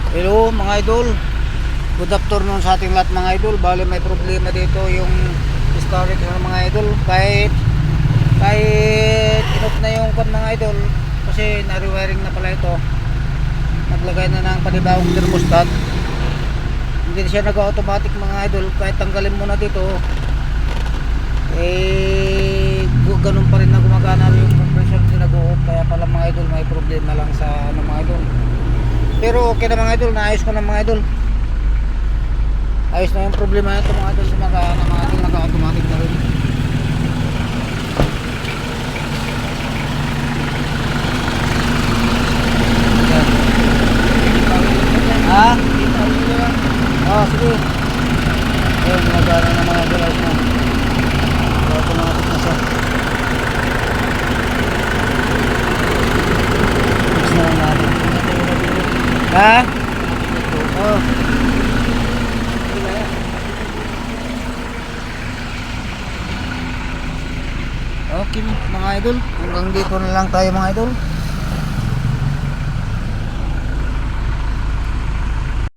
Hello mga idol, good afternoon sa ating lahat mga idol. Bali may problema dito yung storage ng mga idol. Kahit inop na yung pan mga idol, kasi na-rewiring na pala ito. Naglagay na ng panibagong thermostat. Hindi siya nag-automatic mga idol. Kahit tanggalin mo na dito, ganun pa rin na gumagana yung compressor, hindi nag-off. Kaya pala mga idol, may problema lang sa mga idol. Pero okay na mga idol, naayos ko na mga idol. Ayos na yung problema nito mga idol, naka-automatic na rin. Ha? Oh, sige. Ayun, gumagana na mga idol, ayos na. Automatic na siya. Fix na lang natin. Ha? Oh. Okay mga idol, hanggang dito na lang tayo mga idol.